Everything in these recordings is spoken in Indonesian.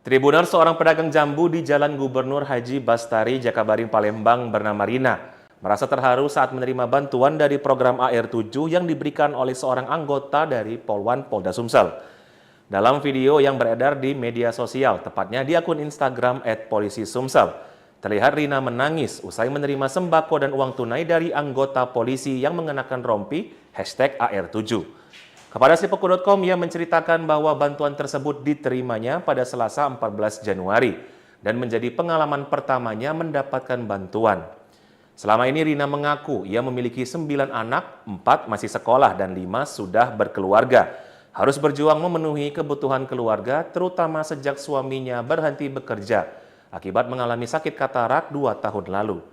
Tribunal seorang pedagang jambu di Jalan Gubernur Haji Bastari, Jakabaring, Palembang bernama Rina merasa terharu saat menerima bantuan dari program AR7 yang diberikan oleh seorang anggota dari Polwan Polda Sumsel. Dalam video yang beredar di media sosial, tepatnya di akun Instagram @polisisumsel, terlihat Rina menangis usai menerima sembako dan uang tunai dari anggota polisi yang mengenakan rompi #AR7. Kepada sipoku.com, ia menceritakan bahwa bantuan tersebut diterimanya pada Selasa 14 Januari dan menjadi pengalaman pertamanya mendapatkan bantuan. Selama ini Rina mengaku ia memiliki 9 anak, 4 masih sekolah dan 5 sudah berkeluarga. Harus berjuang memenuhi kebutuhan keluarga, terutama sejak suaminya berhenti bekerja akibat mengalami sakit katarak 2 tahun lalu.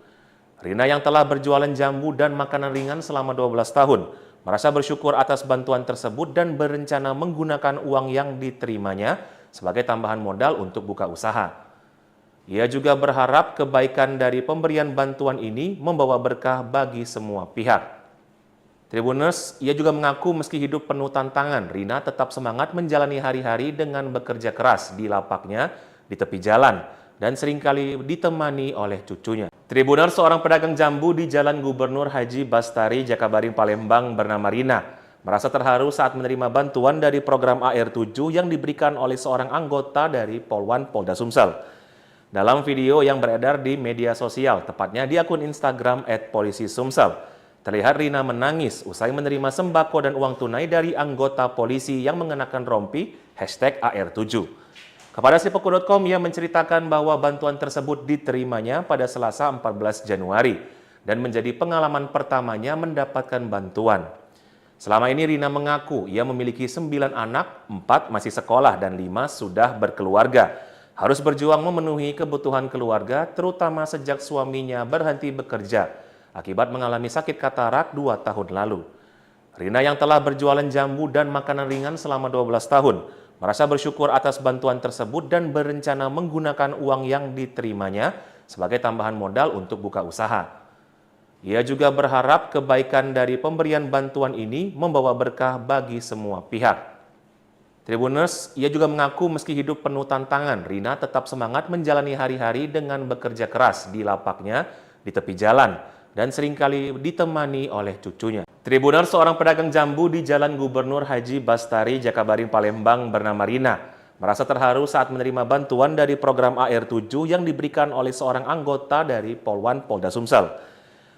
Rina yang telah berjualan jambu dan makanan ringan selama 12 tahun, merasa bersyukur atas bantuan tersebut dan berencana menggunakan uang yang diterimanya sebagai tambahan modal untuk buka usaha. Ia juga berharap kebaikan dari pemberian bantuan ini membawa berkah bagi semua pihak. Tribuners, ia juga mengaku meski hidup penuh tantangan, Rina tetap semangat menjalani hari-hari dengan bekerja keras di lapaknya di tepi jalan dan seringkali ditemani oleh cucunya. Tribunal seorang pedagang jambu di Jalan Gubernur Haji Bastari, Jakabaring, Palembang bernama Rina merasa terharu saat menerima bantuan dari program AR7 yang diberikan oleh seorang anggota dari Polwan Polda Sumsel. Dalam video yang beredar di media sosial, tepatnya di akun Instagram @polisisumsel, terlihat Rina menangis usai menerima sembako dan uang tunai dari anggota polisi yang mengenakan rompi #AR7. Kepada sipoku.com, ia menceritakan bahwa bantuan tersebut diterimanya pada Selasa 14 Januari dan menjadi pengalaman pertamanya mendapatkan bantuan. Selama ini Rina mengaku ia memiliki 9 anak, 4 masih sekolah dan 5 sudah berkeluarga. Harus berjuang memenuhi kebutuhan keluarga, terutama sejak suaminya berhenti bekerja akibat mengalami sakit katarak 2 tahun lalu. Rina yang telah berjualan jambu dan makanan ringan selama 12 tahun, merasa bersyukur atas bantuan tersebut dan berencana menggunakan uang yang diterimanya sebagai tambahan modal untuk buka usaha. Ia juga berharap kebaikan dari pemberian bantuan ini membawa berkah bagi semua pihak. Tribuners, ia juga mengaku meski hidup penuh tantangan, Rina tetap semangat menjalani hari-hari dengan bekerja keras di lapaknya di tepi jalan dan seringkali ditemani oleh cucunya. Tribunal seorang pedagang jambu di Jalan Gubernur Haji Bastari, Jakabaring, Palembang bernama Rina merasa terharu saat menerima bantuan dari program AR7 yang diberikan oleh seorang anggota dari Polwan Polda Sumsel.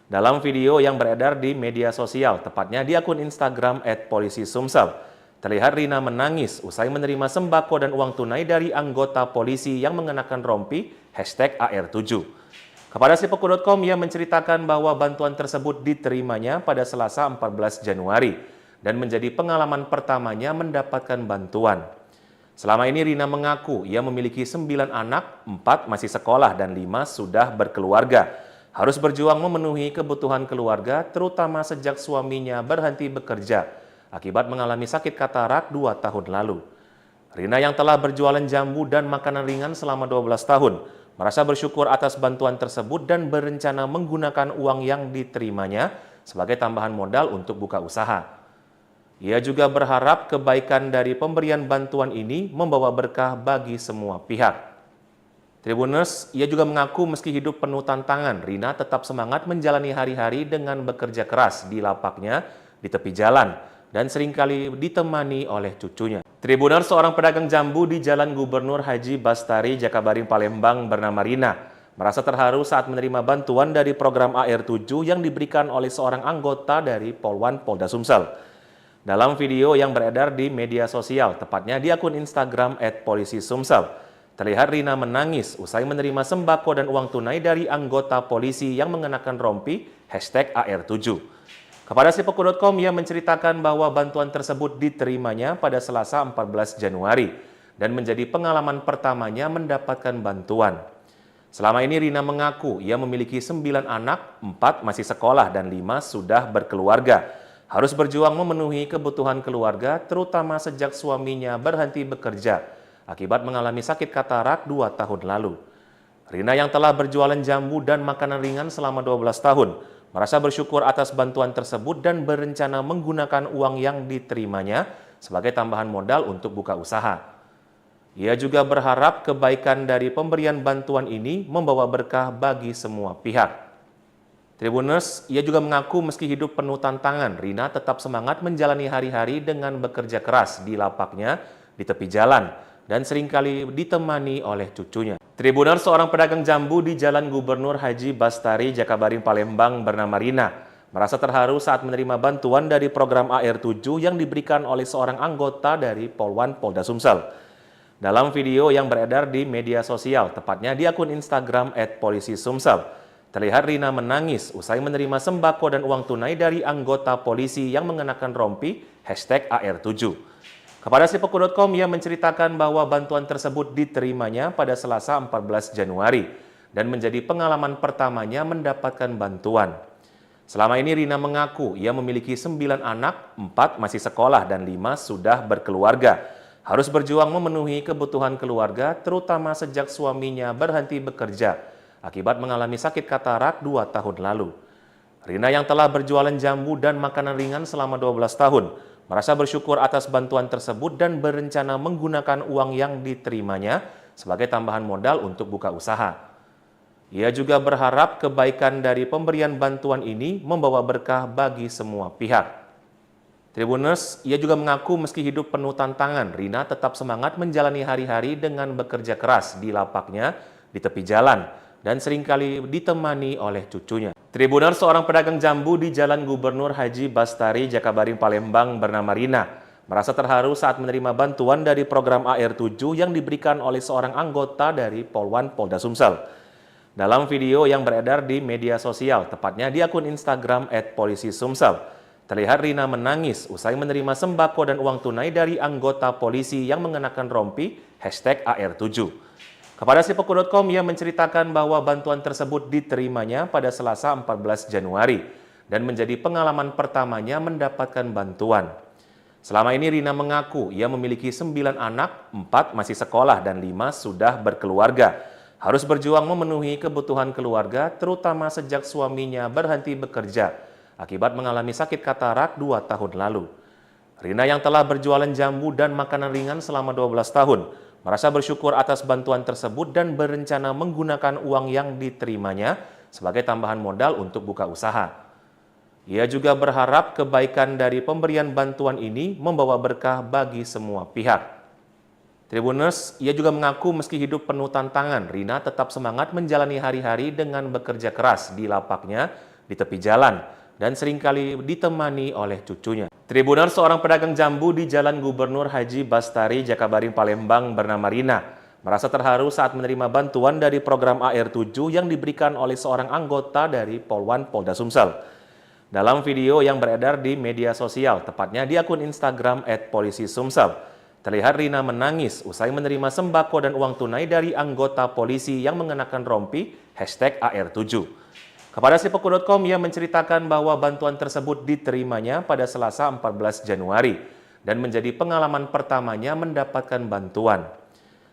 Dalam video yang beredar di media sosial, tepatnya di akun Instagram @polisisumsel, terlihat Rina menangis usai menerima sembako dan uang tunai dari anggota polisi yang mengenakan rompi #AR7. Kepada sipoku.com, ia menceritakan bahwa bantuan tersebut diterimanya pada Selasa 14 Januari dan menjadi pengalaman pertamanya mendapatkan bantuan. Selama ini Rina mengaku ia memiliki 9 anak, 4 masih sekolah dan 5 sudah berkeluarga. Harus berjuang memenuhi kebutuhan keluarga, terutama sejak suaminya berhenti bekerja akibat mengalami sakit katarak 2 tahun lalu. Rina yang telah berjualan jambu dan makanan ringan selama 12 tahun, merasa bersyukur atas bantuan tersebut dan berencana menggunakan uang yang diterimanya sebagai tambahan modal untuk buka usaha. Ia juga berharap kebaikan dari pemberian bantuan ini membawa berkah bagi semua pihak. Tribuners, ia juga mengaku meski hidup penuh tantangan, Rina tetap semangat menjalani hari-hari dengan bekerja keras di lapaknya di tepi jalan dan seringkali ditemani oleh cucunya. Tribunal seorang pedagang jambu di Jalan Gubernur Haji Bastari, Jakabaring, Palembang bernama Rina merasa terharu saat menerima bantuan dari program AR7 yang diberikan oleh seorang anggota dari Polwan Polda Sumsel. Dalam video yang beredar di media sosial, tepatnya di akun Instagram @polisisumsel, terlihat Rina menangis usai menerima sembako dan uang tunai dari anggota polisi yang mengenakan rompi #AR7. Kepada sipoku.com, ia menceritakan bahwa bantuan tersebut diterimanya pada Selasa 14 Januari dan menjadi pengalaman pertamanya mendapatkan bantuan. Selama ini Rina mengaku ia memiliki 9 anak, 4 masih sekolah dan 5 sudah berkeluarga. Harus berjuang memenuhi kebutuhan keluarga, terutama sejak suaminya berhenti bekerja akibat mengalami sakit katarak 2 tahun lalu. Rina yang telah berjualan jambu dan makanan ringan selama 12 tahun, merasa bersyukur atas bantuan tersebut dan berencana menggunakan uang yang diterimanya sebagai tambahan modal untuk buka usaha. Ia juga berharap kebaikan dari pemberian bantuan ini membawa berkah bagi semua pihak. Tribuners, ia juga mengaku meski hidup penuh tantangan, Rina tetap semangat menjalani hari-hari dengan bekerja keras di lapaknya, di tepi jalan, dan seringkali ditemani oleh cucunya. Tribuners, seorang pedagang jambu di Jalan Gubernur Haji Bastari, Jakabaring, Palembang bernama Rina, merasa terharu saat menerima bantuan dari program AR7 yang diberikan oleh seorang anggota dari Polwan Polda Sumsel. Dalam video yang beredar di media sosial, tepatnya di akun Instagram @polisisumsel, terlihat Rina menangis usai menerima sembako dan uang tunai dari anggota polisi yang mengenakan rompi #AR7. Kepada sipoku.com, ia menceritakan bahwa bantuan tersebut diterimanya pada Selasa 14 Januari dan menjadi pengalaman pertamanya mendapatkan bantuan. Selama ini Rina mengaku ia memiliki 9 anak, 4 masih sekolah dan 5 sudah berkeluarga. Harus berjuang memenuhi kebutuhan keluarga, terutama sejak suaminya berhenti bekerja akibat mengalami sakit katarak 2 tahun lalu. Rina yang telah berjualan jambu dan makanan ringan selama 12 tahun, merasa bersyukur atas bantuan tersebut dan berencana menggunakan uang yang diterimanya sebagai tambahan modal untuk buka usaha. Ia juga berharap kebaikan dari pemberian bantuan ini membawa berkah bagi semua pihak. Tribuners, ia juga mengaku meski hidup penuh tantangan, Rina tetap semangat menjalani hari-hari dengan bekerja keras di lapaknya, di tepi jalan, dan seringkali ditemani oleh cucunya. Tribuners, seorang pedagang jambu di Jalan Gubernur Haji Bastari, Jakabaring, Palembang bernama Rina, merasa terharu saat menerima bantuan dari program AR7 yang diberikan oleh seorang anggota dari Polwan Polda Sumsel. Dalam video yang beredar di media sosial, tepatnya di akun Instagram @polisisumsel, terlihat Rina menangis usai menerima sembako dan uang tunai dari anggota polisi yang mengenakan rompi #AR7. Kepada sipoku.com, ia menceritakan bahwa bantuan tersebut diterimanya pada Selasa 14 Januari dan menjadi pengalaman pertamanya mendapatkan bantuan. Selama ini Rina mengaku ia memiliki 9 anak, 4 masih sekolah dan 5 sudah berkeluarga. Harus berjuang memenuhi kebutuhan keluarga, terutama sejak suaminya berhenti bekerja akibat mengalami sakit katarak 2 tahun lalu. Rina yang telah berjualan jambu dan makanan ringan selama 12 tahun, merasa bersyukur atas bantuan tersebut dan berencana menggunakan uang yang diterimanya sebagai tambahan modal untuk buka usaha. Ia juga berharap kebaikan dari pemberian bantuan ini membawa berkah bagi semua pihak. Tribuners, ia juga mengaku meski hidup penuh tantangan, Rina tetap semangat menjalani hari-hari dengan bekerja keras di lapaknya, di tepi jalan, dan seringkali ditemani oleh cucunya. Tribuners, seorang pedagang jambu di Jalan Gubernur Haji Bastari, Jakabaring, Palembang bernama Rina, merasa terharu saat menerima bantuan dari program AR7 yang diberikan oleh seorang anggota dari Polwan Polda Sumsel. Dalam video yang beredar di media sosial, tepatnya di akun Instagram @polisisumsel, terlihat Rina menangis usai menerima sembako dan uang tunai dari anggota polisi yang mengenakan rompi #AR7. Kepada sipoku.com, ia menceritakan bahwa bantuan tersebut diterimanya pada Selasa 14 Januari dan menjadi pengalaman pertamanya mendapatkan bantuan.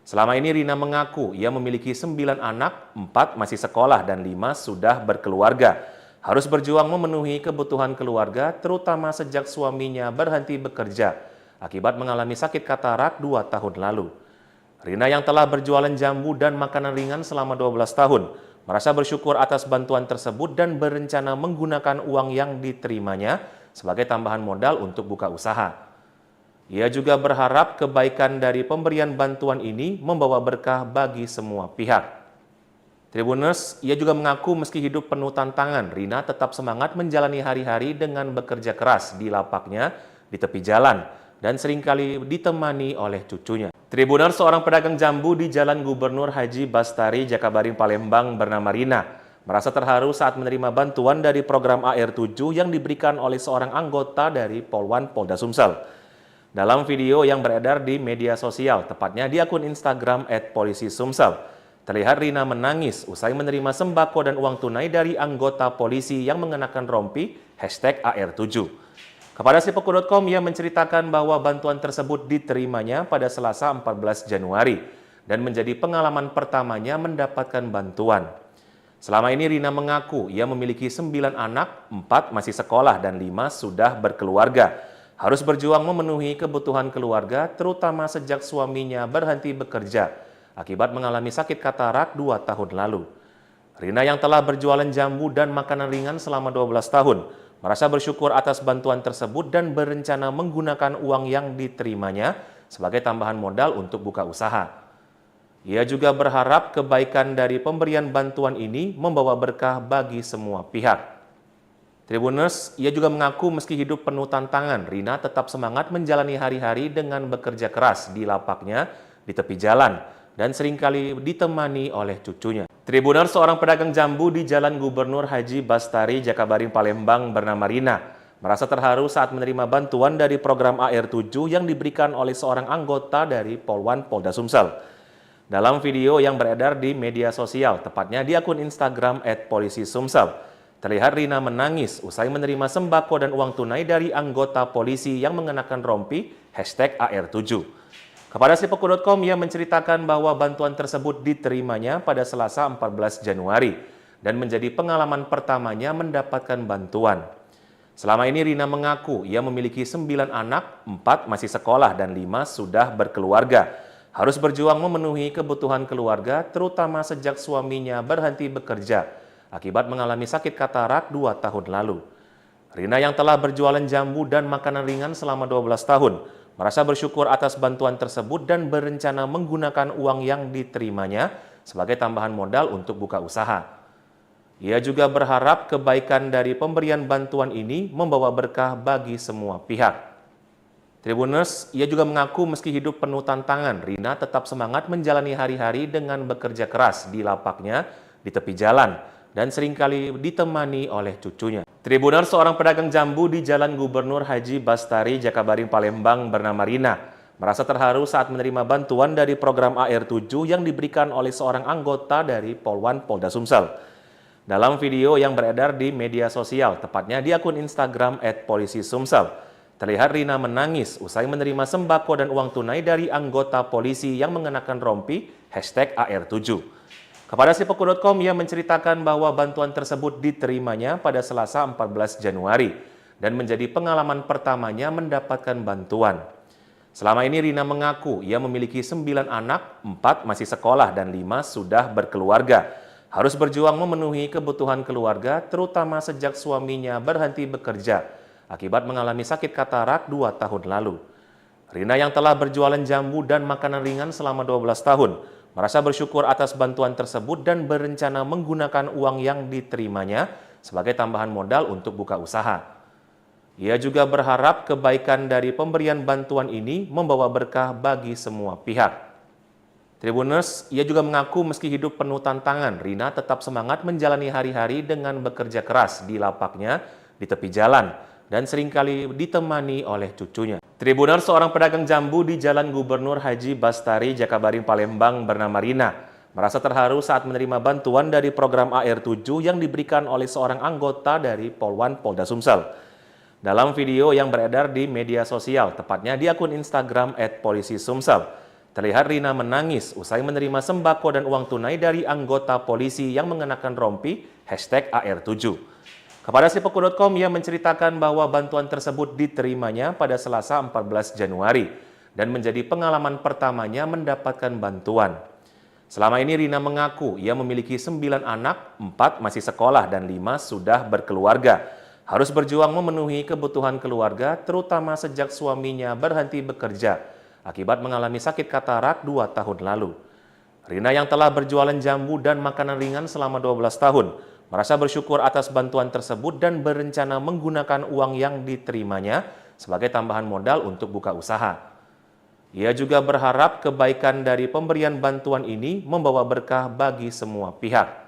Selama ini Rina mengaku ia memiliki 9 anak, 4 masih sekolah dan 5 sudah berkeluarga. Harus berjuang memenuhi kebutuhan keluarga, terutama sejak suaminya berhenti bekerja akibat mengalami sakit katarak 2 tahun lalu. Rina yang telah berjualan jambu dan makanan ringan selama 12 tahun, merasa bersyukur atas bantuan tersebut dan berencana menggunakan uang yang diterimanya sebagai tambahan modal untuk buka usaha. Ia juga berharap kebaikan dari pemberian bantuan ini membawa berkah bagi semua pihak. Tribuners, ia juga mengaku meski hidup penuh tantangan, Rina tetap semangat menjalani hari-hari dengan bekerja keras di lapaknya, di tepi jalan, dan seringkali ditemani oleh cucunya. Tribuners, seorang pedagang jambu di Jalan Gubernur Haji Bastari, Jakabaring, Palembang bernama Rina, merasa terharu saat menerima bantuan dari program AR7 yang diberikan oleh seorang anggota dari Polwan Polda Sumsel. Dalam video yang beredar di media sosial, tepatnya di akun Instagram @polisisumsel, terlihat Rina menangis usai menerima sembako dan uang tunai dari anggota polisi yang mengenakan rompi #AR7. Kepada sipoku.com, ia menceritakan bahwa bantuan tersebut diterimanya pada Selasa 14 Januari dan menjadi pengalaman pertamanya mendapatkan bantuan. Selama ini Rina mengaku ia memiliki 9 anak, 4 masih sekolah dan 5 sudah berkeluarga. harus berjuang memenuhi kebutuhan keluarga, terutama sejak suaminya berhenti bekerja akibat mengalami sakit katarak 2 tahun lalu. Rina yang telah berjualan jambu dan makanan ringan selama 12 tahun, merasa bersyukur atas bantuan tersebut dan berencana menggunakan uang yang diterimanya sebagai tambahan modal untuk buka usaha. Ia juga berharap kebaikan dari pemberian bantuan ini membawa berkah bagi semua pihak. Tribuners, ia juga mengaku meski hidup penuh tantangan, Rina tetap semangat menjalani hari-hari dengan bekerja keras di lapaknya di tepi jalan dan seringkali ditemani oleh cucunya. Tribuners, seorang pedagang jambu di Jalan Gubernur Haji Bastari, Jakabaring, Palembang bernama Rina merasa terharu saat menerima bantuan dari program AR7 yang diberikan oleh seorang anggota dari Polwan Polda Sumsel. Dalam video yang beredar di media sosial, tepatnya di akun Instagram @polisisumsel, terlihat Rina menangis usai menerima sembako dan uang tunai dari anggota polisi yang mengenakan rompi #AR7. Kepada Sipoku.com, ia menceritakan bahwa bantuan tersebut diterimanya pada Selasa 14 Januari dan menjadi pengalaman pertamanya mendapatkan bantuan. Selama ini Rina mengaku ia memiliki 9 anak, 4 masih sekolah dan 5 sudah berkeluarga. Harus berjuang memenuhi kebutuhan keluarga, terutama sejak suaminya berhenti bekerja akibat mengalami sakit katarak 2 tahun lalu. Rina yang telah berjualan jambu dan makanan ringan selama 12 tahun, merasa bersyukur atas bantuan tersebut dan berencana menggunakan uang yang diterimanya sebagai tambahan modal untuk buka usaha. Ia juga berharap kebaikan dari pemberian bantuan ini membawa berkah bagi semua pihak. Tribuners, ia juga mengaku meski hidup penuh tantangan, Rina tetap semangat menjalani hari-hari dengan bekerja keras di lapaknya di tepi jalan dan seringkali ditemani oleh cucunya. Tribuners, seorang pedagang jambu di Jalan Gubernur Haji Bastari, Jakabaring, Palembang bernama Rina merasa terharu saat menerima bantuan dari program AR7 yang diberikan oleh seorang anggota dari Polwan Polda Sumsel. Dalam video yang beredar di media sosial, tepatnya di akun Instagram @polisisumsel, terlihat Rina menangis usai menerima sembako dan uang tunai dari anggota polisi yang mengenakan rompi #AR7. Kepada Sipoku.com, ia menceritakan bahwa bantuan tersebut diterimanya pada Selasa 14 Januari dan menjadi pengalaman pertamanya mendapatkan bantuan. Selama ini Rina mengaku ia memiliki 9 anak, 4 masih sekolah dan 5 sudah berkeluarga. Harus berjuang memenuhi kebutuhan keluarga, terutama sejak suaminya berhenti bekerja akibat mengalami sakit katarak 2 tahun lalu. Rina yang telah berjualan jambu dan makanan ringan selama 12 tahun, merasa bersyukur atas bantuan tersebut dan berencana menggunakan uang yang diterimanya sebagai tambahan modal untuk buka usaha. Ia juga berharap kebaikan dari pemberian bantuan ini membawa berkah bagi semua pihak. Tribuners, ia juga mengaku meski hidup penuh tantangan, Rina tetap semangat menjalani hari-hari dengan bekerja keras di lapaknya di tepi jalan dan seringkali ditemani oleh cucunya. Tribuners, seorang pedagang jambu di Jalan Gubernur Haji Bastari, Jakabaring, Palembang bernama Rina merasa terharu saat menerima bantuan dari program AR7 yang diberikan oleh seorang anggota dari Polwan Polda Sumsel. Dalam video yang beredar di media sosial, tepatnya di akun Instagram @polisisumsel, terlihat Rina menangis usai menerima sembako dan uang tunai dari anggota polisi yang mengenakan rompi #AR7. Kepada Sipoku.com, ia menceritakan bahwa bantuan tersebut diterimanya pada Selasa 14 Januari dan menjadi pengalaman pertamanya mendapatkan bantuan. Selama ini Rina mengaku ia memiliki 9 anak, 4 masih sekolah dan 5 sudah berkeluarga. Harus berjuang memenuhi kebutuhan keluarga, terutama sejak suaminya berhenti bekerja akibat mengalami sakit katarak 2 tahun lalu. Rina yang telah berjualan jambu dan makanan ringan selama 12 tahun, merasa bersyukur atas bantuan tersebut dan berencana menggunakan uang yang diterimanya sebagai tambahan modal untuk buka usaha. Ia juga berharap kebaikan dari pemberian bantuan ini membawa berkah bagi semua pihak.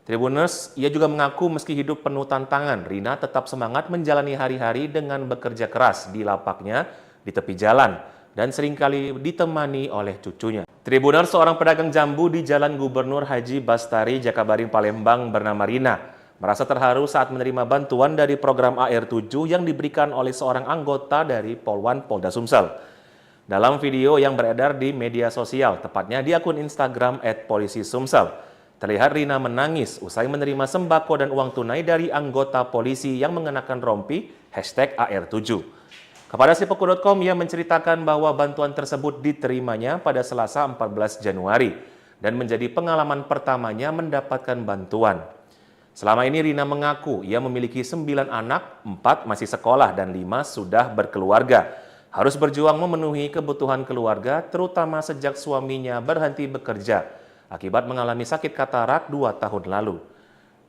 Tribuners, ia juga mengaku meski hidup penuh tantangan, Rina tetap semangat menjalani hari-hari dengan bekerja keras di lapaknya di tepi jalan dan seringkali ditemani oleh cucunya. Tribuners, seorang pedagang jambu di Jalan Gubernur Haji Bastari, Jakabaring, Palembang bernama Rina merasa terharu saat menerima bantuan dari program AR7 yang diberikan oleh seorang anggota dari Polwan Polda Sumsel. Dalam video yang beredar di media sosial, tepatnya di akun Instagram @polisisumsel, terlihat Rina menangis usai menerima sembako dan uang tunai dari anggota polisi yang mengenakan rompi #AR7. Kepada sipoku.com, ia menceritakan bahwa bantuan tersebut diterimanya pada Selasa 14 Januari dan menjadi pengalaman pertamanya mendapatkan bantuan. Selama ini Rina mengaku ia memiliki 9 anak, 4 masih sekolah dan 5 sudah berkeluarga. Harus berjuang memenuhi kebutuhan keluarga, terutama sejak suaminya berhenti bekerja akibat mengalami sakit katarak 2 tahun lalu.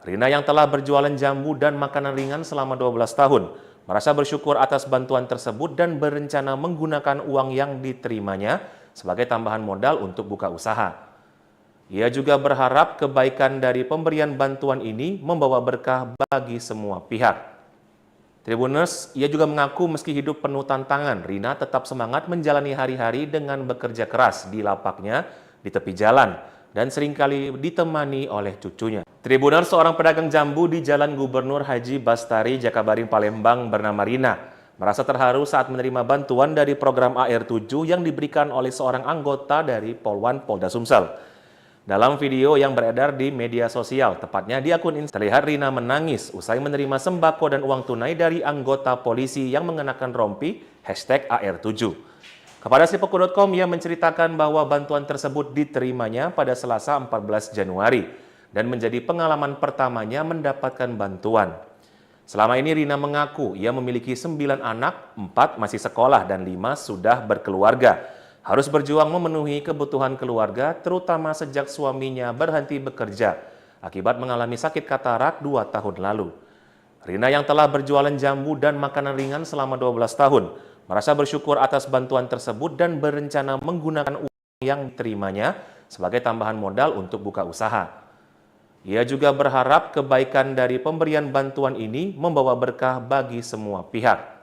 Rina yang telah berjualan jambu dan makanan ringan selama 12 tahun, merasa bersyukur atas bantuan tersebut dan berencana menggunakan uang yang diterimanya sebagai tambahan modal untuk buka usaha. Ia juga berharap kebaikan dari pemberian bantuan ini membawa berkah bagi semua pihak. Tribuners, ia juga mengaku meski hidup penuh tantangan, Rina tetap semangat menjalani hari-hari dengan bekerja keras di lapaknya di tepi jalan dan seringkali ditemani oleh cucunya. Tribuners, seorang pedagang jambu di Jalan Gubernur Haji Bastari, Jakabaring, Palembang bernama Rina merasa terharu saat menerima bantuan dari program AR7 yang diberikan oleh seorang anggota dari Polwan Polda Sumsel. Dalam video yang beredar di media sosial, tepatnya di akun Instagram, terlihat Rina menangis usai menerima sembako dan uang tunai dari anggota polisi yang mengenakan rompi #AR7. Kepada sipoku.com, ia menceritakan bahwa bantuan tersebut diterimanya pada Selasa 14 Januari dan menjadi pengalaman pertamanya mendapatkan bantuan. Selama ini Rina mengaku ia memiliki 9 anak, 4 masih sekolah dan 5 sudah berkeluarga. Harus berjuang memenuhi kebutuhan keluarga, terutama sejak suaminya berhenti bekerja akibat mengalami sakit katarak 2 tahun lalu. Rina yang telah berjualan jambu dan makanan ringan selama 12 tahun, merasa bersyukur atas bantuan tersebut dan berencana menggunakan uang yang diterimanya sebagai tambahan modal untuk buka usaha. Ia juga berharap kebaikan dari pemberian bantuan ini membawa berkah bagi semua pihak.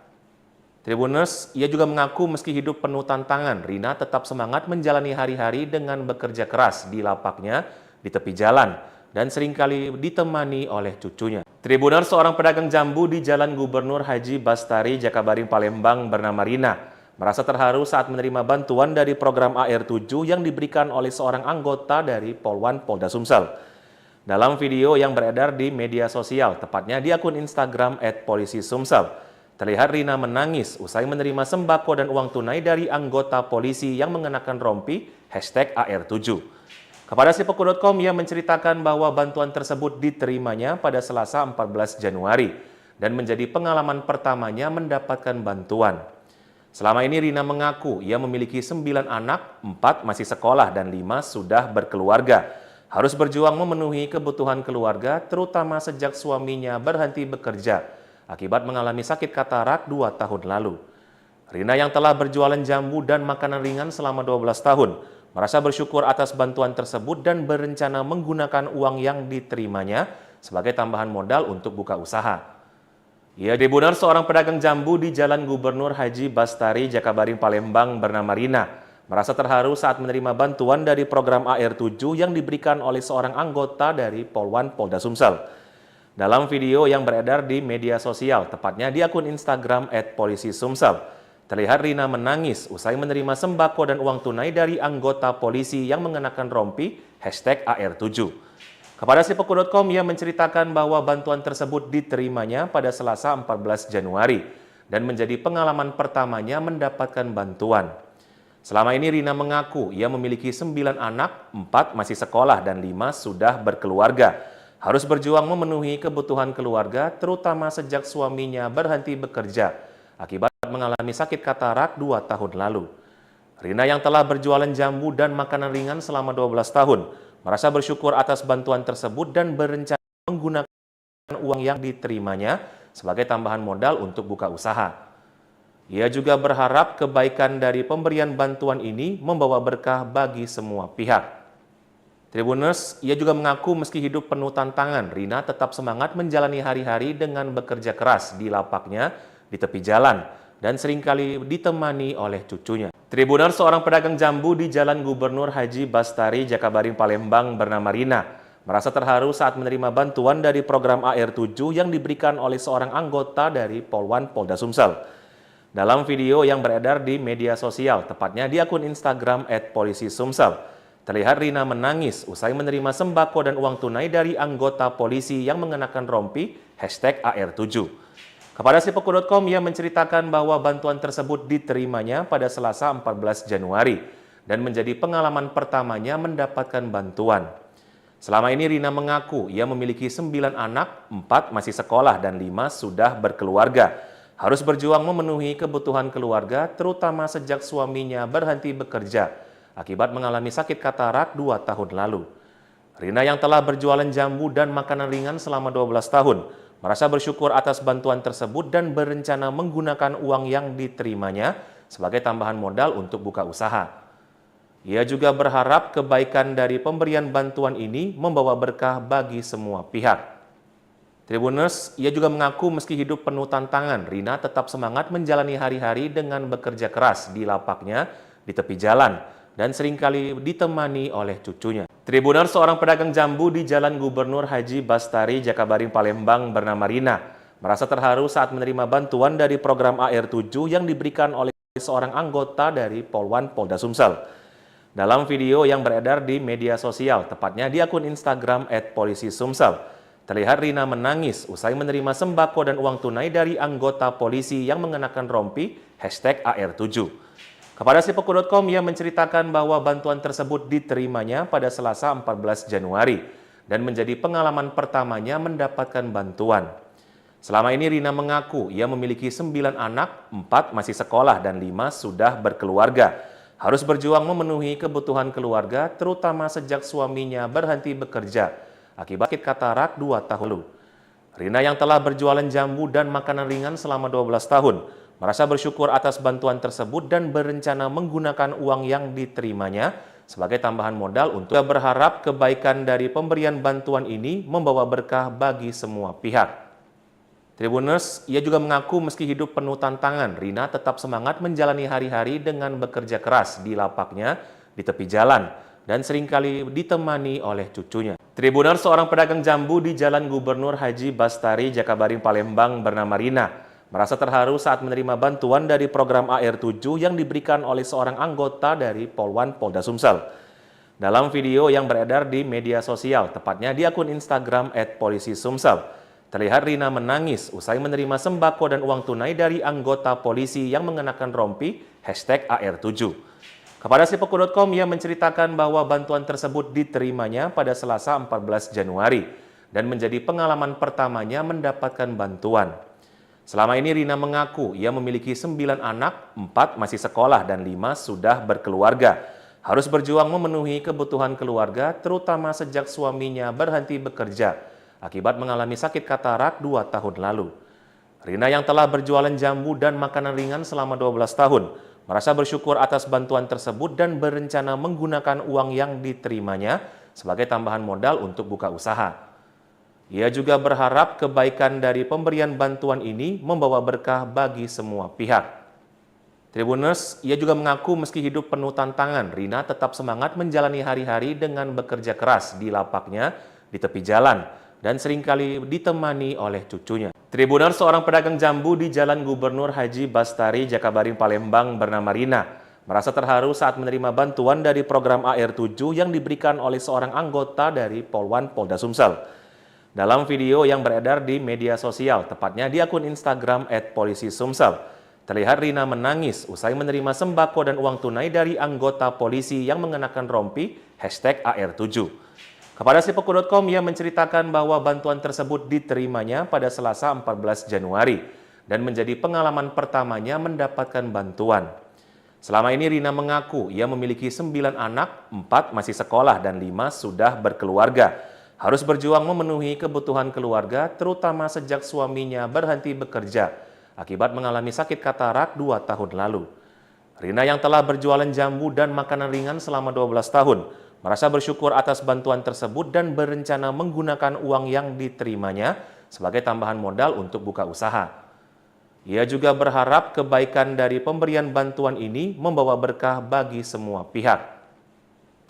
Tribuners, ia juga mengaku meski hidup penuh tantangan, Rina tetap semangat menjalani hari-hari dengan bekerja keras di lapaknya di tepi jalan dan seringkali ditemani oleh cucunya. Tribuners, seorang pedagang jambu di Jalan Gubernur Haji Bastari, Jakabaring, Palembang bernama Rina merasa terharu saat menerima bantuan dari program AR7 yang diberikan oleh seorang anggota dari Polwan Polda Sumsel. Dalam video yang beredar di media sosial, tepatnya di akun Instagram @polisisumsel, terlihat Rina menangis usai menerima sembako dan uang tunai dari anggota polisi yang mengenakan rompi #AR7. Kepada sipoku.com, ia menceritakan bahwa bantuan tersebut diterimanya pada Selasa 14 Januari dan menjadi pengalaman pertamanya mendapatkan bantuan. Selama ini Rina mengaku ia memiliki 9 anak, 4 masih sekolah dan 5 sudah berkeluarga. Harus berjuang memenuhi kebutuhan keluarga, terutama sejak suaminya berhenti bekerja akibat mengalami sakit katarak 2 tahun lalu. Rina yang telah berjualan jambu dan makanan ringan selama 12 tahun, merasa bersyukur atas bantuan tersebut dan berencana menggunakan uang yang diterimanya sebagai tambahan modal untuk buka usaha. Ia dibunuh seorang pedagang jambu di Jalan Gubernur Haji Bastari, Jakabaring, Palembang bernama Rina merasa terharu saat menerima bantuan dari program AR7 yang diberikan oleh seorang anggota dari Polwan Polda Sumsel. Dalam video yang beredar di media sosial, tepatnya di akun Instagram @polisisumsel, terlihat Rina menangis usai menerima sembako dan uang tunai dari anggota polisi yang mengenakan rompi #AR7. Kepada sipoku.com, ia menceritakan bahwa bantuan tersebut diterimanya pada Selasa 14 Januari dan menjadi pengalaman pertamanya mendapatkan bantuan. Selama ini Rina mengaku ia memiliki 9 anak, 4 masih sekolah dan 5 sudah berkeluarga. Harus berjuang memenuhi kebutuhan keluarga, terutama sejak suaminya berhenti bekerja akibat mengalami sakit katarak 2 tahun lalu. Rina yang telah berjualan jambu dan makanan ringan selama 12 tahun, merasa bersyukur atas bantuan tersebut dan berencana menggunakan uang yang diterimanya sebagai tambahan modal untuk buka usaha. Ia juga berharap kebaikan dari pemberian bantuan ini membawa berkah bagi semua pihak. Tribuners, ia juga mengaku meski hidup penuh tantangan, Rina tetap semangat menjalani hari-hari dengan bekerja keras di lapaknya di tepi jalan dan seringkali ditemani oleh cucunya. Tribuners, seorang pedagang jambu di Jalan Gubernur Haji Bastari, Jakabaring, Palembang bernama Rina merasa terharu saat menerima bantuan dari program AR7 yang diberikan oleh seorang anggota dari Polwan Polda Sumsel. Dalam video yang beredar di media sosial, tepatnya di akun Instagram @polisisumsel, terlihat Rina menangis usai menerima sembako dan uang tunai dari anggota polisi yang mengenakan rompi #AR7. Kepada sipoku.com, ia menceritakan bahwa bantuan tersebut diterimanya pada Selasa 14 Januari dan menjadi pengalaman pertamanya mendapatkan bantuan. Selama ini Rina mengaku ia memiliki 9 anak, 4 masih sekolah dan 5 sudah berkeluarga. Harus berjuang memenuhi kebutuhan keluarga, terutama sejak suaminya berhenti bekerja akibat mengalami sakit katarak 2 tahun lalu. Rina yang telah berjualan jambu dan makanan ringan selama 12 tahun, merasa bersyukur atas bantuan tersebut dan berencana menggunakan uang yang diterimanya sebagai tambahan modal untuk buka usaha. Ia juga berharap kebaikan dari pemberian bantuan ini membawa berkah bagi semua pihak. Tribuners, ia juga mengaku meski hidup penuh tantangan, Rina tetap semangat menjalani hari-hari dengan bekerja keras di lapaknya di tepi jalan dan seringkali ditemani oleh cucunya. Tribuners, seorang pedagang jambu di Jalan Gubernur Haji Bastari, Jakabaring, Palembang bernama Rina merasa terharu saat menerima bantuan dari program AR7 yang diberikan oleh seorang anggota dari Polwan Polda Sumsel. Dalam video yang beredar di media sosial, tepatnya di akun Instagram @polisisumsel, terlihat Rina menangis usai menerima sembako dan uang tunai dari anggota polisi yang mengenakan rompi #AR7. Kepada sipoku.com, ia menceritakan bahwa bantuan tersebut diterimanya pada Selasa 14 Januari dan menjadi pengalaman pertamanya mendapatkan bantuan. Selama ini Rina mengaku ia memiliki 9 anak, 4 masih sekolah dan 5 sudah berkeluarga. Harus berjuang memenuhi kebutuhan keluarga, terutama sejak suaminya berhenti bekerja akibat sakit katarak 2 tahun lalu. Rina yang telah berjualan jambu dan makanan ringan selama 12 tahun, merasa bersyukur atas bantuan tersebut dan berencana menggunakan uang yang diterimanya sebagai tambahan modal untuk berharap kebaikan dari pemberian bantuan ini membawa berkah bagi semua pihak. Tribuners, ia juga mengaku meski hidup penuh tantangan, Rina tetap semangat menjalani hari-hari dengan bekerja keras di lapaknya di tepi jalan dan seringkali ditemani oleh cucunya. Tribuners, seorang pedagang jambu di Jalan Gubernur Haji Bastari, Jakabaring, Palembang bernama Rina merasa terharu saat menerima bantuan dari program AR7 yang diberikan oleh seorang anggota dari Polwan Polda Sumsel. Dalam video yang beredar di media sosial, tepatnya di akun Instagram @polisisumsel, terlihat Rina menangis usai menerima sembako dan uang tunai dari anggota polisi yang mengenakan rompi #AR7. Kepada sipoku.com, ia menceritakan bahwa bantuan tersebut diterimanya pada Selasa 14 Januari dan menjadi pengalaman pertamanya mendapatkan bantuan. Selama ini Rina mengaku ia memiliki 9 anak, 4 masih sekolah dan 5 sudah berkeluarga. Harus berjuang memenuhi kebutuhan keluarga, terutama sejak suaminya berhenti bekerja akibat mengalami sakit katarak 2 tahun lalu. Rina yang telah berjualan jambu dan makanan ringan selama 12 tahun, merasa bersyukur atas bantuan tersebut dan berencana menggunakan uang yang diterimanya sebagai tambahan modal untuk buka usaha. Ia juga berharap kebaikan dari pemberian bantuan ini membawa berkah bagi semua pihak. Tribuners, ia juga mengaku meski hidup penuh tantangan, Rina tetap semangat menjalani hari-hari dengan bekerja keras di lapaknya di tepi jalan dan seringkali ditemani oleh cucunya. Tribuners, seorang pedagang jambu di Jalan Gubernur Haji Bastari, Jakabaring, Palembang bernama Rina merasa terharu saat menerima bantuan dari program AR7 yang diberikan oleh seorang anggota dari Polwan Polda Sumsel. Dalam video yang beredar di media sosial, tepatnya di akun Instagram @polisisumsel, terlihat Rina menangis usai menerima sembako dan uang tunai dari anggota polisi yang mengenakan rompi #AR7. Kepada sipoku.com, ia menceritakan bahwa bantuan tersebut diterimanya pada Selasa 14 Januari dan menjadi pengalaman pertamanya mendapatkan bantuan. Selama ini Rina mengaku ia memiliki 9 anak, 4 masih sekolah dan 5 sudah berkeluarga. Harus berjuang memenuhi kebutuhan keluarga, terutama sejak suaminya berhenti bekerja akibat mengalami sakit katarak 2 tahun lalu. Rina yang telah berjualan jambu dan makanan ringan selama 12 tahun, merasa bersyukur atas bantuan tersebut dan berencana menggunakan uang yang diterimanya sebagai tambahan modal untuk buka usaha. Ia juga berharap kebaikan dari pemberian bantuan ini membawa berkah bagi semua pihak.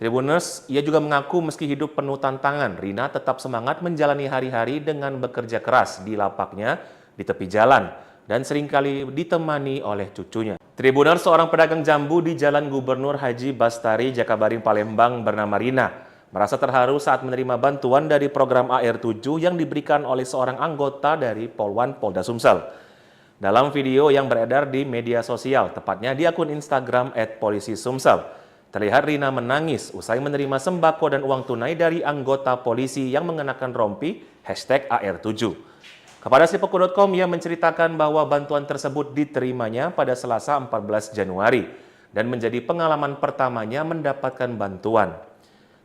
Tribuners, ia juga mengaku meski hidup penuh tantangan, Rina tetap semangat menjalani hari-hari dengan bekerja keras di lapaknya di tepi jalan dan seringkali ditemani oleh cucunya. Tribuners, seorang pedagang jambu di Jalan Gubernur Haji Bastari, Jakabaring, Palembang bernama Rina merasa terharu saat menerima bantuan dari program AR7 yang diberikan oleh seorang anggota dari Polwan Polda Sumsel. Dalam video yang beredar di media sosial, tepatnya di akun Instagram @polisisumsel, terlihat Rina menangis usai menerima sembako dan uang tunai dari anggota polisi yang mengenakan rompi #AR7. Kepada sipoku.com, ia menceritakan bahwa bantuan tersebut diterimanya pada Selasa 14 Januari dan menjadi pengalaman pertamanya mendapatkan bantuan.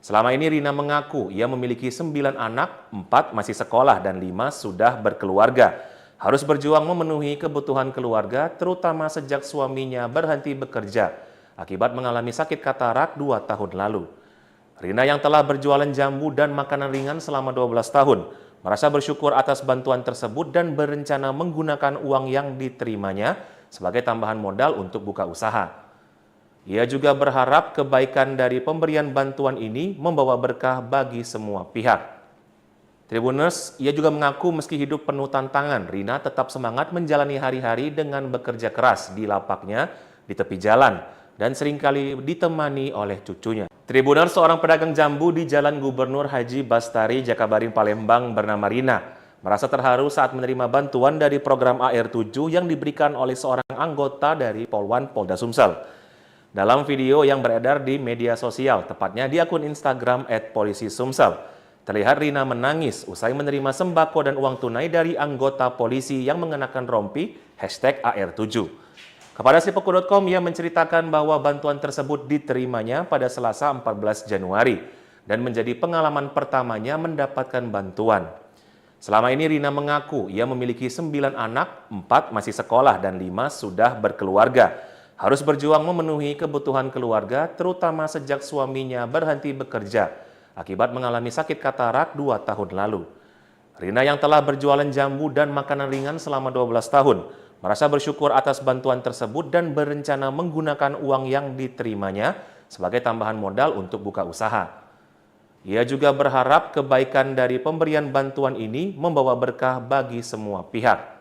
Selama ini Rina mengaku ia memiliki 9 anak, 4 masih sekolah dan 5 sudah berkeluarga. Harus berjuang memenuhi kebutuhan keluarga, terutama sejak suaminya berhenti bekerja akibat mengalami sakit katarak 2 tahun lalu. Rina yang telah berjualan jambu dan makanan ringan selama 12 tahun, merasa bersyukur atas bantuan tersebut dan berencana menggunakan uang yang diterimanya sebagai tambahan modal untuk buka usaha. Ia juga berharap kebaikan dari pemberian bantuan ini membawa berkah bagi semua pihak. Tribuners, ia juga mengaku meski hidup penuh tantangan, Rina tetap semangat menjalani hari-hari dengan bekerja keras di lapaknya di tepi jalan dan seringkali ditemani oleh cucunya. Tribuners, seorang pedagang jambu di Jalan Gubernur Haji Bastari, Jakabaring, Palembang bernama Rina merasa terharu saat menerima bantuan dari program AR7 yang diberikan oleh seorang anggota dari Polwan Polda Sumsel. Dalam video yang beredar di media sosial, tepatnya di akun Instagram @polisisumsel, terlihat Rina menangis usai menerima sembako dan uang tunai dari anggota polisi yang mengenakan rompi #AR7. Kepada sipoku.com, ia menceritakan bahwa bantuan tersebut diterimanya pada Selasa 14 Januari dan menjadi pengalaman pertamanya mendapatkan bantuan. Selama ini Rina mengaku ia memiliki 9 anak, 4 masih sekolah dan 5 sudah berkeluarga. Harus berjuang memenuhi kebutuhan keluarga, terutama sejak suaminya berhenti bekerja akibat mengalami sakit katarak 2 tahun lalu. Rina yang telah berjualan jambu dan makanan ringan selama 12 tahun, merasa bersyukur atas bantuan tersebut dan berencana menggunakan uang yang diterimanya sebagai tambahan modal untuk buka usaha. Ia juga berharap kebaikan dari pemberian bantuan ini membawa berkah bagi semua pihak.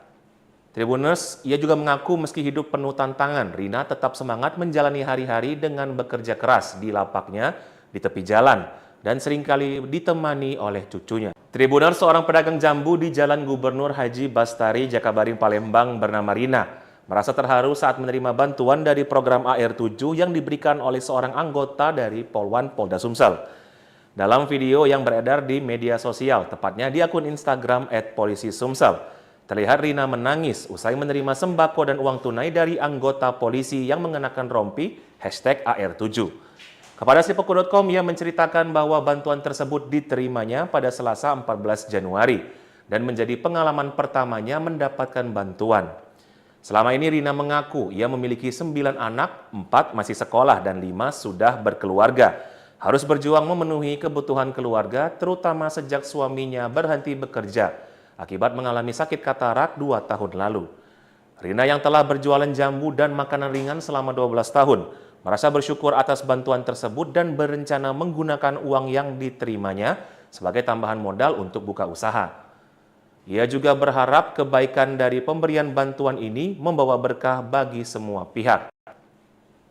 Tribuners, ia juga mengaku meski hidup penuh tantangan, Rina tetap semangat menjalani hari-hari dengan bekerja keras di lapaknya di tepi jalan dan seringkali ditemani oleh cucunya. Tribuners, seorang pedagang jambu di Jalan Gubernur Haji Bastari, Jakabaring, Palembang bernama Rina merasa terharu saat menerima bantuan dari program AR7 yang diberikan oleh seorang anggota dari Polwan Polda Sumsel. Dalam video yang beredar di media sosial, tepatnya di akun Instagram @polisisumsel, terlihat Rina menangis usai menerima sembako dan uang tunai dari anggota polisi yang mengenakan rompi #AR7. Kepada sipoku.com, ia menceritakan bahwa bantuan tersebut diterimanya pada Selasa 14 Januari dan menjadi pengalaman pertamanya mendapatkan bantuan. Selama ini Rina mengaku ia memiliki 9 anak, 4 masih sekolah dan 5 sudah berkeluarga. Harus berjuang memenuhi kebutuhan keluarga, terutama sejak suaminya berhenti bekerja akibat mengalami sakit katarak 2 tahun lalu. Rina yang telah berjualan jambu dan makanan ringan selama 12 tahun, merasa bersyukur atas bantuan tersebut dan berencana menggunakan uang yang diterimanya sebagai tambahan modal untuk buka usaha. Ia juga berharap kebaikan dari pemberian bantuan ini membawa berkah bagi semua pihak.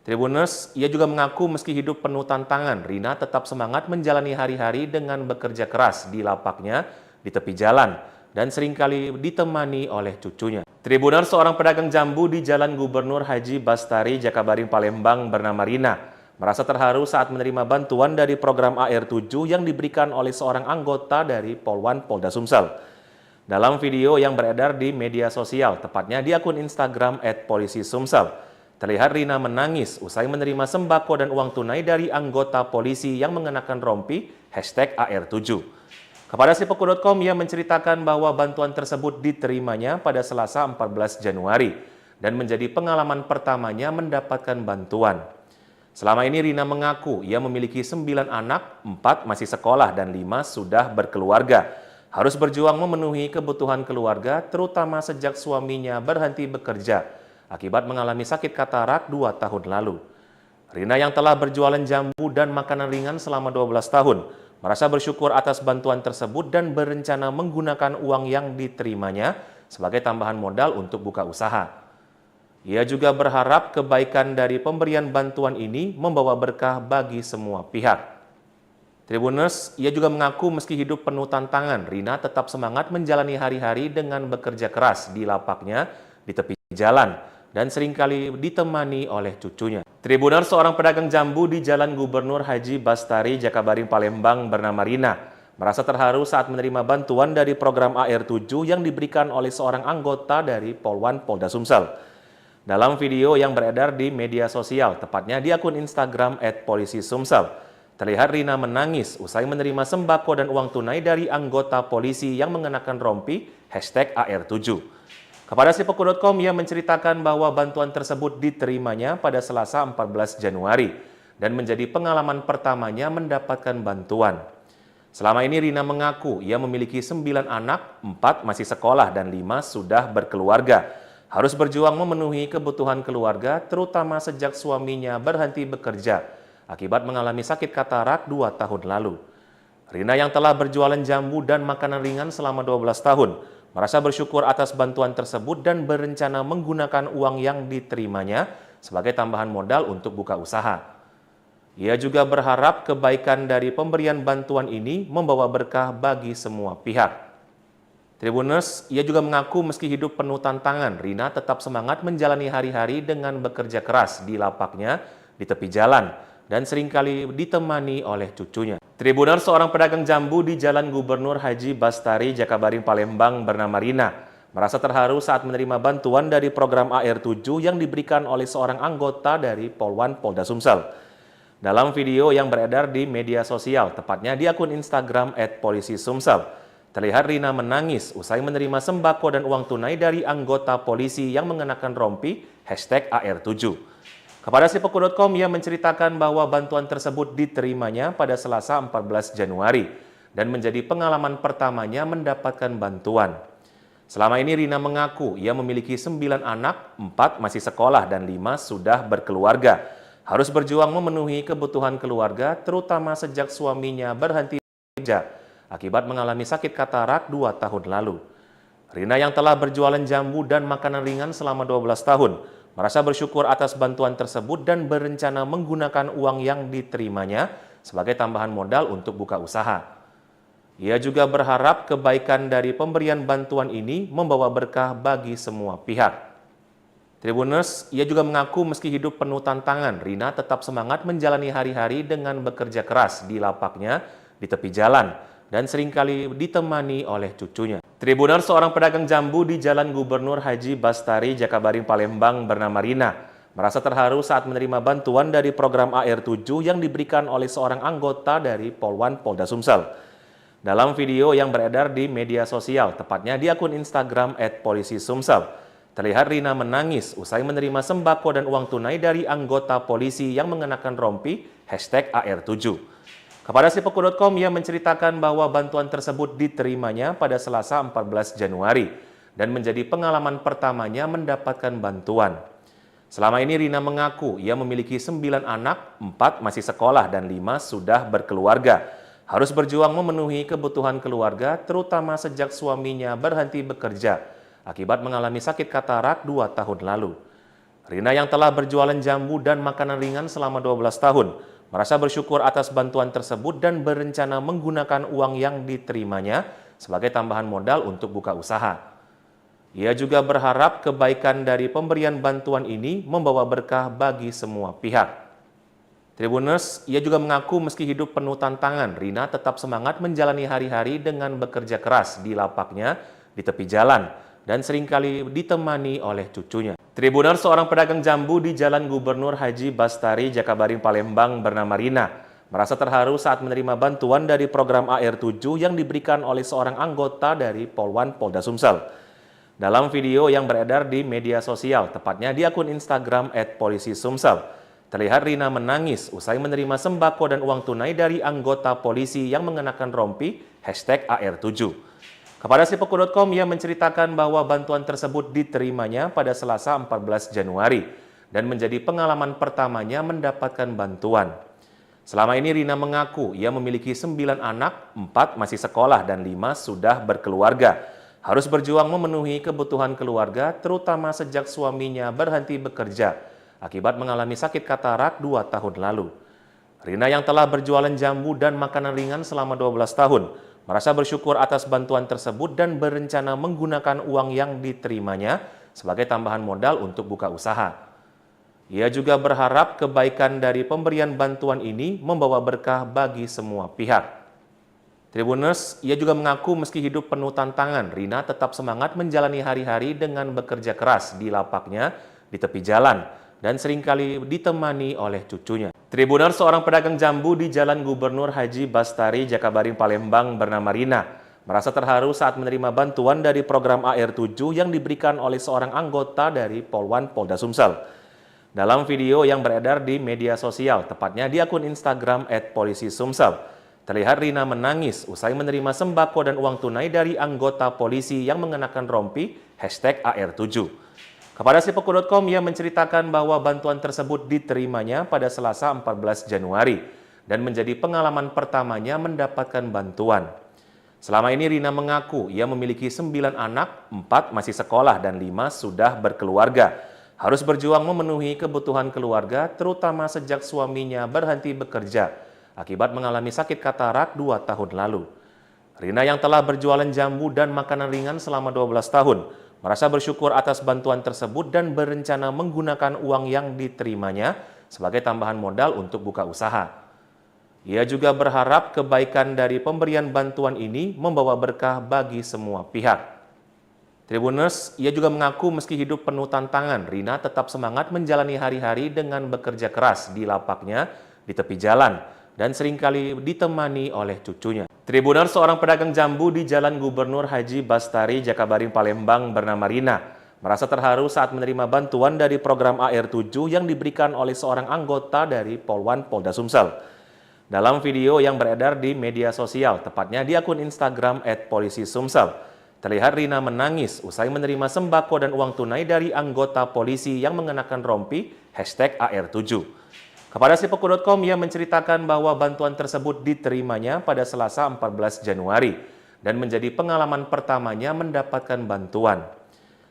Tribuners, ia juga mengaku meski hidup penuh tantangan, Rina tetap semangat menjalani hari-hari dengan bekerja keras di lapaknya di tepi jalan dan seringkali ditemani oleh cucunya. Tribuners, seorang pedagang jambu di Jalan Gubernur Haji Bastari, Jakabaring, Palembang bernama Rina merasa terharu saat menerima bantuan dari program AR7 yang diberikan oleh seorang anggota dari Polwan Polda Sumsel. Dalam video yang beredar di media sosial, tepatnya di akun Instagram @polisisumsel, terlihat Rina menangis usai menerima sembako dan uang tunai dari anggota polisi yang mengenakan rompi #AR7. Kepada sipoku.com, ia menceritakan bahwa bantuan tersebut diterimanya pada Selasa 14 Januari dan menjadi pengalaman pertamanya mendapatkan bantuan. Selama ini Rina mengaku ia memiliki 9 anak, 4 masih sekolah dan 5 sudah berkeluarga. Harus berjuang memenuhi kebutuhan keluarga, terutama sejak suaminya berhenti bekerja akibat mengalami sakit katarak 2 tahun lalu. Rina yang telah berjualan jambu dan makanan ringan selama 12 tahun, merasa bersyukur atas bantuan tersebut dan berencana menggunakan uang yang diterimanya sebagai tambahan modal untuk buka usaha. Ia juga berharap kebaikan dari pemberian bantuan ini membawa berkah bagi semua pihak. Tribuners, ia juga mengaku meski hidup penuh tantangan, Rina tetap semangat menjalani hari-hari dengan bekerja keras di lapaknya di tepi jalan dan seringkali ditemani oleh cucunya. Tribuners, seorang pedagang jambu di Jalan Gubernur Haji Bastari, Jakabaring, Palembang bernama Rina, merasa terharu saat menerima bantuan dari program AR7 yang diberikan oleh seorang anggota dari Polwan Polda Sumsel. Dalam video yang beredar di media sosial, tepatnya di akun Instagram @polisisumsel, terlihat Rina menangis usai menerima sembako dan uang tunai dari anggota polisi yang mengenakan rompi #AR7. Kepada sipoku.com, ia menceritakan bahwa bantuan tersebut diterimanya pada Selasa 14 Januari dan menjadi pengalaman pertamanya mendapatkan bantuan. Selama ini Rina mengaku ia memiliki 9 anak, 4 masih sekolah dan 5 sudah berkeluarga. Harus berjuang memenuhi kebutuhan keluarga, terutama sejak suaminya berhenti bekerja akibat mengalami sakit katarak 2 tahun lalu. Rina yang telah berjualan jambu dan makanan ringan selama 12 tahun, merasa bersyukur atas bantuan tersebut dan berencana menggunakan uang yang diterimanya sebagai tambahan modal untuk buka usaha. Ia juga berharap kebaikan dari pemberian bantuan ini membawa berkah bagi semua pihak. Tribuners, ia juga mengaku meski hidup penuh tantangan, Rina tetap semangat menjalani hari-hari dengan bekerja keras di lapaknya di tepi jalan dan seringkali ditemani oleh cucunya. Tribuners, seorang pedagang jambu di Jalan Gubernur Haji Bastari, Jakabaring, Palembang bernama Rina, merasa terharu saat menerima bantuan dari program AR7 yang diberikan oleh seorang anggota dari Polwan Polda Sumsel. Dalam video yang beredar di media sosial, tepatnya di akun Instagram @polisisumsel, terlihat Rina menangis usai menerima sembako dan uang tunai dari anggota polisi yang mengenakan rompi #AR7. Kepada sipoku.com, ia menceritakan bahwa bantuan tersebut diterimanya pada Selasa 14 Januari dan menjadi pengalaman pertamanya mendapatkan bantuan. Selama ini Rina mengaku ia memiliki 9 anak, 4 masih sekolah dan 5 sudah berkeluarga. Harus berjuang memenuhi kebutuhan keluarga, terutama sejak suaminya berhenti bekerja akibat mengalami sakit katarak 2 tahun lalu. Rina yang telah berjualan jambu dan makanan ringan selama 12 tahun, merasa bersyukur atas bantuan tersebut dan berencana menggunakan uang yang diterimanya sebagai tambahan modal untuk buka usaha. Ia juga berharap kebaikan dari pemberian bantuan ini membawa berkah bagi semua pihak. Tribuners, ia juga mengaku meski hidup penuh tantangan, Rina tetap semangat menjalani hari-hari dengan bekerja keras di lapaknya di tepi jalan dan seringkali ditemani oleh cucunya. Tribuners, seorang pedagang jambu di Jalan Gubernur Haji Bastari, Jakabaring, Palembang bernama Rina, merasa terharu saat menerima bantuan dari program AR7 yang diberikan oleh seorang anggota dari Polwan Polda Sumsel. Dalam video yang beredar di media sosial, tepatnya di akun Instagram @polisisumsel, terlihat Rina menangis usai menerima sembako dan uang tunai dari anggota polisi yang mengenakan rompi #AR7. Kepada sipoku.com, ia menceritakan bahwa bantuan tersebut diterimanya pada Selasa 14 Januari dan menjadi pengalaman pertamanya mendapatkan bantuan. Selama ini Rina mengaku ia memiliki 9 anak, 4 masih sekolah dan 5 sudah berkeluarga. Harus berjuang memenuhi kebutuhan keluarga, terutama sejak suaminya berhenti bekerja akibat mengalami sakit katarak 2 tahun lalu. Rina yang telah berjualan jambu dan makanan ringan selama 12 tahun, merasa bersyukur atas bantuan tersebut dan berencana menggunakan uang yang diterimanya sebagai tambahan modal untuk buka usaha. Ia juga berharap kebaikan dari pemberian bantuan ini membawa berkah bagi semua pihak. Tribuners, ia juga mengaku meski hidup penuh tantangan, Rina tetap semangat menjalani hari-hari dengan bekerja keras di lapaknya di tepi jalan dan seringkali ditemani oleh cucunya. Tribuners, seorang pedagang jambu di Jalan Gubernur Haji Bastari, Jakabaring, Palembang bernama Rina, merasa terharu saat menerima bantuan dari program AR7 yang diberikan oleh seorang anggota dari Polwan Polda Sumsel. Dalam video yang beredar di media sosial, tepatnya di akun Instagram @polisisumsel, terlihat Rina menangis usai menerima sembako dan uang tunai dari anggota polisi yang mengenakan rompi #AR7. Kepada sipoku.com, ia menceritakan bahwa bantuan tersebut diterimanya pada Selasa 14 Januari dan menjadi pengalaman pertamanya mendapatkan bantuan. Selama ini Rina mengaku ia memiliki 9 anak, 4 masih sekolah dan 5 sudah berkeluarga. Harus berjuang memenuhi kebutuhan keluarga, terutama sejak suaminya berhenti bekerja akibat mengalami sakit katarak 2 tahun lalu. Rina yang telah berjualan jambu dan makanan ringan selama 12 tahun, merasa bersyukur atas bantuan tersebut dan berencana menggunakan uang yang diterimanya sebagai tambahan modal untuk buka usaha. Ia juga berharap kebaikan dari pemberian bantuan ini membawa berkah bagi semua pihak. Tribuners, ia juga mengaku meski hidup penuh tantangan, Rina tetap semangat menjalani hari-hari dengan bekerja keras di lapaknya di tepi jalan dan seringkali ditemani oleh cucunya. Tribuners, seorang pedagang jambu di Jalan Gubernur Haji Bastari, Jakabaring, Palembang bernama Rina merasa terharu saat menerima bantuan dari program AR7 yang diberikan oleh seorang anggota dari Polwan Polda Sumsel. Dalam video yang beredar di media sosial, tepatnya di akun Instagram @polisisumsel, terlihat Rina menangis usai menerima sembako dan uang tunai dari anggota polisi yang mengenakan rompi #AR7. Kepada sipoku.com, ia menceritakan bahwa bantuan tersebut diterimanya pada Selasa 14 Januari dan menjadi pengalaman pertamanya mendapatkan bantuan. Selama ini Rina mengaku ia memiliki 9 anak, 4 masih sekolah dan 5 sudah berkeluarga. Harus berjuang memenuhi kebutuhan keluarga, terutama sejak suaminya berhenti bekerja akibat mengalami sakit katarak 2 tahun lalu. Rina yang telah berjualan jambu dan makanan ringan selama 12 tahun, merasa bersyukur atas bantuan tersebut dan berencana menggunakan uang yang diterimanya sebagai tambahan modal untuk buka usaha. Ia juga berharap kebaikan dari pemberian bantuan ini membawa berkah bagi semua pihak. Tribuners, ia juga mengaku meski hidup penuh tantangan, Rina tetap semangat menjalani hari-hari dengan bekerja keras di lapaknya di tepi jalan dan seringkali ditemani oleh cucunya. Tribuners, seorang pedagang jambu di Jalan Gubernur Haji Bastari, Jakabaring, Palembang bernama Rina merasa terharu saat menerima bantuan dari program AR7 yang diberikan oleh seorang anggota dari Polwan Polda Sumsel. Dalam video yang beredar di media sosial, tepatnya di akun Instagram @polisisumsel, terlihat Rina menangis usai menerima sembako dan uang tunai dari anggota polisi yang mengenakan rompi #AR7. Kepada sipoku.com, ia menceritakan bahwa bantuan tersebut diterimanya pada Selasa 14 Januari dan menjadi pengalaman pertamanya mendapatkan bantuan.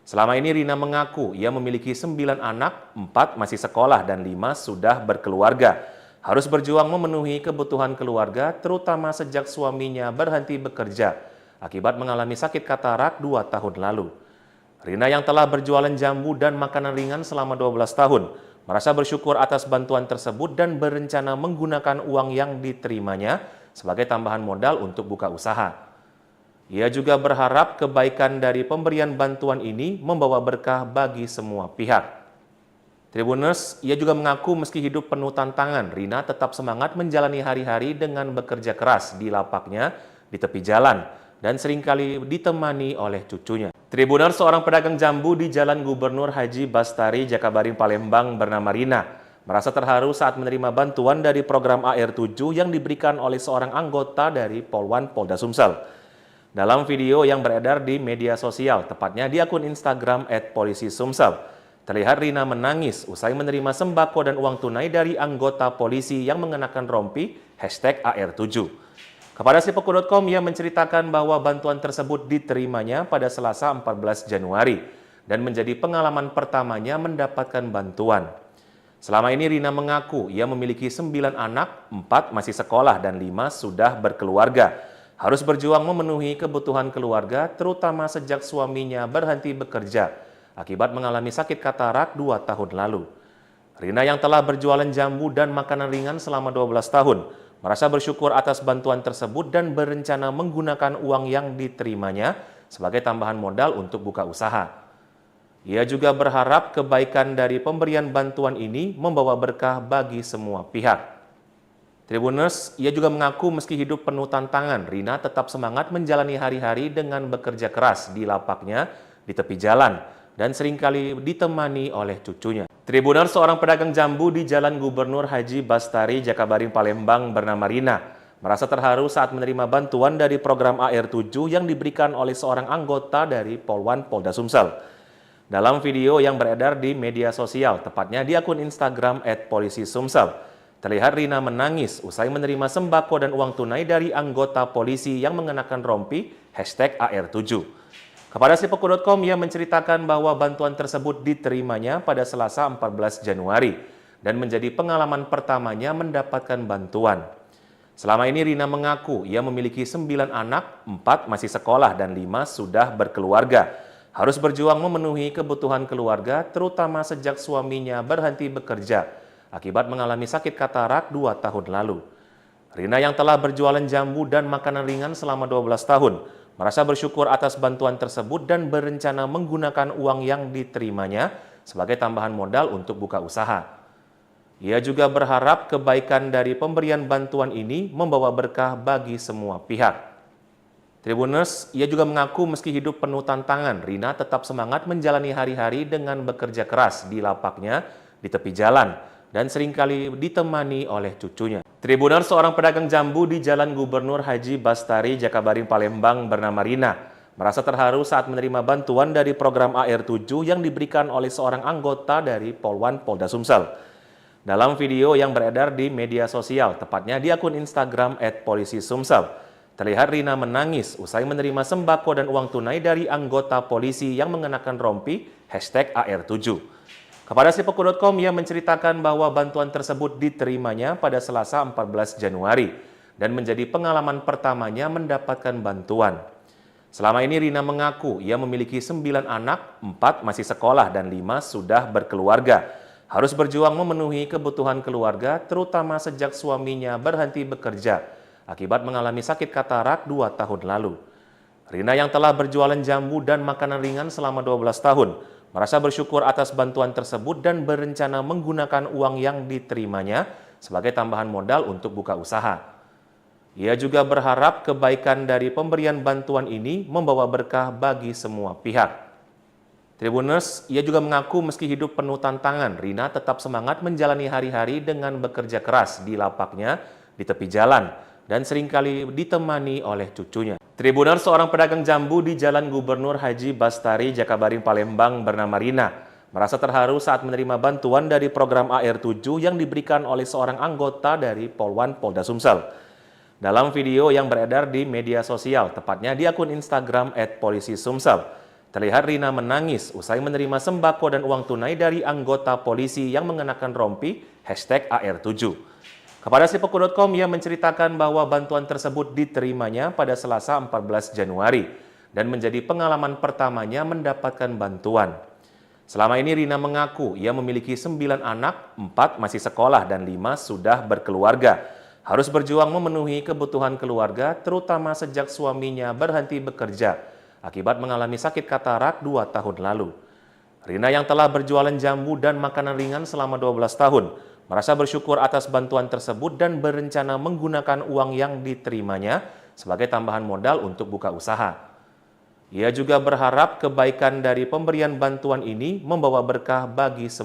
Selama ini Rina mengaku ia memiliki 9 anak, 4 masih sekolah dan 5 sudah berkeluarga. Harus berjuang memenuhi kebutuhan keluarga, terutama sejak suaminya berhenti bekerja akibat mengalami sakit katarak 2 tahun lalu. Rina yang telah berjualan jambu dan makanan ringan selama 12 tahun, merasa bersyukur atas bantuan tersebut dan berencana menggunakan uang yang diterimanya sebagai tambahan modal untuk buka usaha. Ia juga berharap kebaikan dari pemberian bantuan ini membawa berkah bagi semua pihak. Tribuners, ia juga mengaku meski hidup penuh tantangan, Rina tetap semangat menjalani hari-hari dengan bekerja keras di lapaknya di tepi jalan dan seringkali ditemani oleh cucunya. Tribuners, seorang pedagang jambu di Jalan Gubernur Haji Bastari, Jakabaring, Palembang bernama Rina merasa terharu saat menerima bantuan dari program AR7 yang diberikan oleh seorang anggota dari Polwan Polda Sumsel. Dalam video yang beredar di media sosial, tepatnya di akun Instagram @polisisumsel, terlihat Rina menangis usai menerima sembako dan uang tunai dari anggota polisi yang mengenakan rompi #AR7. Kepada sipoku.com, ia menceritakan bahwa bantuan tersebut diterimanya pada Selasa 14 Januari dan menjadi pengalaman pertamanya mendapatkan bantuan. Selama ini Rina mengaku ia memiliki 9 anak, 4 masih sekolah dan 5 sudah berkeluarga. Harus berjuang memenuhi kebutuhan keluarga, terutama sejak suaminya berhenti bekerja akibat mengalami sakit katarak 2 tahun lalu. Rina yang telah berjualan jambu dan makanan ringan selama 12 tahun, merasa bersyukur atas bantuan tersebut dan berencana menggunakan uang yang diterimanya sebagai tambahan modal untuk buka usaha. Ia juga berharap kebaikan dari pemberian bantuan ini membawa berkah bagi semua pihak. Tribuners, ia juga mengaku meski hidup penuh tantangan, Rina tetap semangat menjalani hari-hari dengan bekerja keras di lapaknya di tepi jalan dan seringkali ditemani oleh cucunya. Tribuners, seorang pedagang jambu di Jalan Gubernur Haji Bastari, Jakabaring, Palembang bernama Rina merasa terharu saat menerima bantuan dari program AR7 yang diberikan oleh seorang anggota dari Polwan Polda Sumsel. Dalam video yang beredar di media sosial, tepatnya di akun Instagram @polisisumsel, terlihat Rina menangis usai menerima sembako dan uang tunai dari anggota polisi yang mengenakan rompi #AR7. Kepada sipoku.com, ia menceritakan bahwa bantuan tersebut diterimanya pada Selasa 14 Januari dan menjadi pengalaman pertamanya mendapatkan bantuan. Selama ini Rina mengaku ia memiliki 9 anak, 4 masih sekolah dan 5 sudah berkeluarga. harus berjuang memenuhi kebutuhan keluarga, terutama sejak suaminya berhenti bekerja akibat mengalami sakit katarak 2 tahun lalu. Rina yang telah berjualan jambu dan makanan ringan selama 12 tahun, merasa bersyukur atas bantuan tersebut dan berencana menggunakan uang yang diterimanya sebagai tambahan modal untuk buka usaha. Ia juga berharap kebaikan dari pemberian bantuan ini membawa berkah bagi semua pihak. Tribuners, ia juga mengaku meski hidup penuh tantangan, Rina tetap semangat menjalani hari-hari dengan bekerja keras di lapaknya di tepi jalan dan seringkali ditemani oleh cucunya. Tribuners, seorang pedagang jambu di Jalan Gubernur Haji Bastari, Jakabaring, Palembang bernama Rina merasa terharu saat menerima bantuan dari program AR7 yang diberikan oleh seorang anggota dari Polwan Polda Sumsel. Dalam video yang beredar di media sosial, tepatnya di akun Instagram @polisisumsel, terlihat Rina menangis usai menerima sembako dan uang tunai dari anggota polisi yang mengenakan rompi #AR7. Kepada Sipoku.com, ia menceritakan bahwa bantuan tersebut diterimanya pada Selasa 14 Januari dan menjadi pengalaman pertamanya mendapatkan bantuan. Selama ini Rina mengaku ia memiliki 9 anak, 4 masih sekolah dan 5 sudah berkeluarga. Harus berjuang memenuhi kebutuhan keluarga, terutama sejak suaminya berhenti bekerja akibat mengalami sakit katarak 2 tahun lalu. Rina yang telah berjualan jambu dan makanan ringan selama 12 tahun, merasa bersyukur atas bantuan tersebut dan berencana menggunakan uang yang diterimanya sebagai tambahan modal untuk buka usaha. Ia juga berharap kebaikan dari pemberian bantuan ini membawa berkah bagi semua pihak. Tribuners, ia juga mengaku meski hidup penuh tantangan, Rina tetap semangat menjalani hari-hari dengan bekerja keras di lapaknya di tepi jalan dan seringkali ditemani oleh cucunya. Tribuners, seorang pedagang jambu di Jalan Gubernur Haji Bastari, Jakabaring, Palembang bernama Rina merasa terharu saat menerima bantuan dari program AR7 yang diberikan oleh seorang anggota dari Polwan Polda Sumsel. Dalam video yang beredar di media sosial, tepatnya di akun Instagram @polisisumsel, terlihat Rina menangis usai menerima sembako dan uang tunai dari anggota polisi yang mengenakan rompi #AR7. Kepada Sipoku.com, ia menceritakan bahwa bantuan tersebut diterimanya pada Selasa 14 Januari dan menjadi pengalaman pertamanya mendapatkan bantuan. Selama ini Rina mengaku ia memiliki 9 anak, 4 masih sekolah dan 5 sudah berkeluarga. Harus berjuang memenuhi kebutuhan keluarga, terutama sejak suaminya berhenti bekerja akibat mengalami sakit katarak 2 tahun lalu. Rina yang telah berjualan jambu dan makanan ringan selama 12 tahun, merasa bersyukur atas bantuan tersebut dan berencana menggunakan uang yang diterimanya sebagai tambahan modal untuk buka usaha. Ia juga berharap kebaikan dari pemberian bantuan ini membawa berkah bagi semua